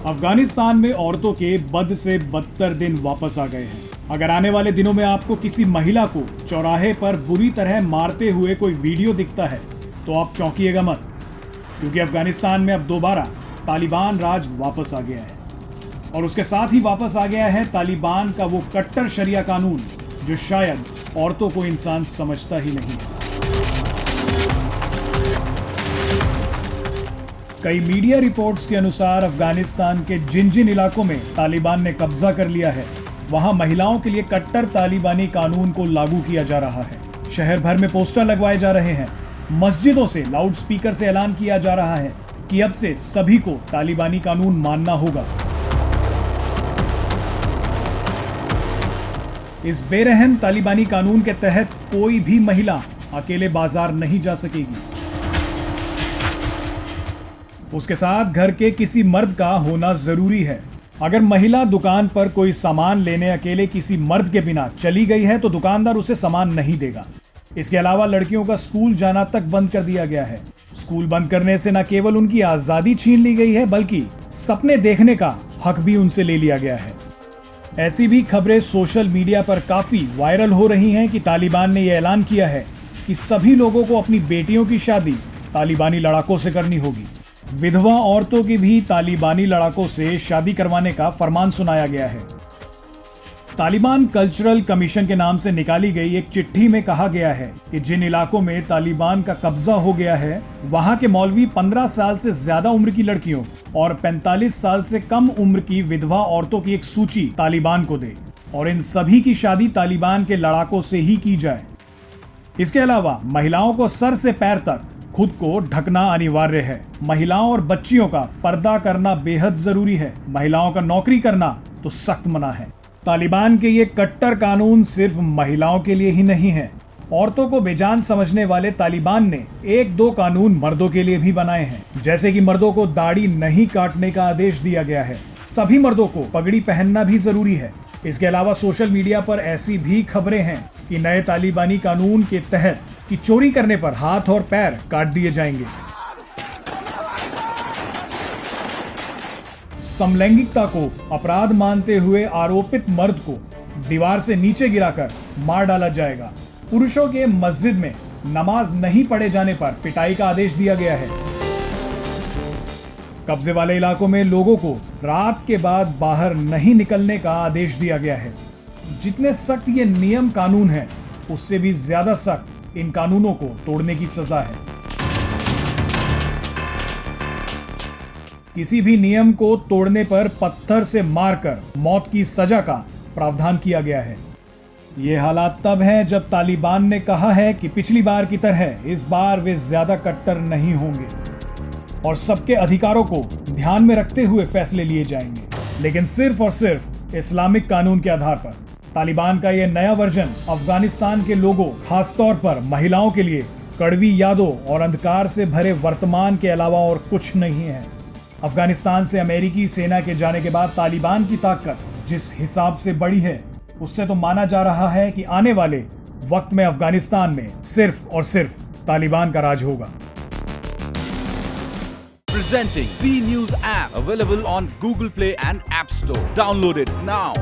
अफगानिस्तान में औरतों के बद से बदतर दिन वापस आ गए हैं। अगर आने वाले दिनों में आपको किसी महिला को चौराहे पर बुरी तरह मारते हुए कोई वीडियो दिखता है तो आप चौंकिएगा मत, क्योंकि अफगानिस्तान में अब दोबारा तालिबान राज वापस आ गया है। और उसके साथ ही वापस आ गया है तालिबान का वो कट्टर शरिया कानून जो शायद औरतों को इंसान समझता ही नहीं है। कई मीडिया रिपोर्ट्स के अनुसार अफगानिस्तान के जिन जिन इलाकों में तालिबान ने कब्जा कर लिया है, वहां महिलाओं के लिए कट्टर तालिबानी कानून को लागू किया जा रहा है। शहर भर में पोस्टर लगवाए जा रहे हैं, मस्जिदों से लाउड स्पीकर से ऐलान किया जा रहा है कि अब से सभी को तालिबानी कानून मानना होगा। इस बेरहम तालिबानी कानून के तहत कोई भी महिला अकेले बाजार नहीं जा सकेगी। उसके साथ घर के किसी मर्द का होना जरूरी है। अगर महिला दुकान पर कोई सामान लेने अकेले किसी मर्द के बिना चली गई है तो दुकानदार उसे सामान नहीं देगा। इसके अलावा लड़कियों का स्कूल जाना तक बंद कर दिया गया है। स्कूल बंद करने से न केवल उनकी आजादी छीन ली गई है, बल्कि सपने देखने का हक भी उनसे ले लिया गया है। ऐसी भी खबरें सोशल मीडिया पर काफी वायरल हो रही हैं कि तालिबान ने यह ऐलान किया है कि सभी लोगों को अपनी बेटियों की शादी तालिबानी लड़ाकों से करनी होगी। विधवा औरतों की भी तालिबानी लड़ाकों से शादी करवाने का फरमान सुनाया गया है। तालिबान कल्चरल कमीशन के नाम से निकाली गई एक चिट्ठी में कहा गया है कि जिन इलाकों में तालिबान का कब्जा हो गया है, वहां के मौलवी 15 साल से ज्यादा उम्र की लड़कियों और 45 साल से कम उम्र की विधवा औरतों की एक सूची तालिबान को दे और इन सभी की शादी तालिबान के लड़ाकों से ही की जाए। इसके अलावा महिलाओं को सर से पैर तक खुद को ढकना अनिवार्य है। महिलाओं और बच्चियों का पर्दा करना बेहद जरूरी है। महिलाओं का नौकरी करना तो सख्त मना है। तालिबान के ये कट्टर कानून सिर्फ महिलाओं के लिए ही नहीं है। औरतों को बेजान समझने वाले तालिबान ने 1-2 कानून मर्दों के लिए भी बनाए हैं, जैसे कि मर्दों को दाढ़ी नहीं काटने का आदेश दिया गया है। सभी मर्दों को पगड़ी पहनना भी जरूरी है। इसके अलावा सोशल मीडिया पर ऐसी भी खबरें हैं कि नए तालिबानी कानून के तहत कि चोरी करने पर हाथ और पैर काट दिए जाएंगे। समलैंगिकता को अपराध मानते हुए आरोपित मर्द को दीवार से नीचे गिराकर मार डाला जाएगा। पुरुषों के मस्जिद में नमाज नहीं पढ़े जाने पर पिटाई का आदेश दिया गया है। कब्जे वाले इलाकों में लोगों को रात के बाद बाहर नहीं निकलने का आदेश दिया गया है। जितने सख्त ये नियम कानून है, उससे भी ज्यादा सख्त इन कानूनों को तोड़ने की सजा है। किसी भी नियम को तोड़ने पर पत्थर से मारकर मौत की सजा का प्रावधान किया गया है। ये हालात तब हैं जब तालिबान ने कहा है कि पिछली बार की तरह इस बार वे ज्यादा कट्टर नहीं होंगे और सबके अधिकारों को ध्यान में रखते हुए फैसले लिए जाएंगे, लेकिन सिर्फ और सिर्फ इस्लामिक कानून के आधार पर। तालिबान का यह नया वर्जन अफगानिस्तान के लोगों, खासतौर पर महिलाओं के लिए कड़वी यादों और अंधकार से भरे वर्तमान के अलावा और कुछ नहीं है। अफगानिस्तान से अमेरिकी सेना के जाने के बाद तालिबान की ताकत जिस हिसाब से बढ़ी है, उससे तो माना जा रहा है कि आने वाले वक्त में अफगानिस्तान में सिर्फ और सिर्फ तालिबान का राज होगा। Presenting B News app available on Google Play and App Store. Download it now.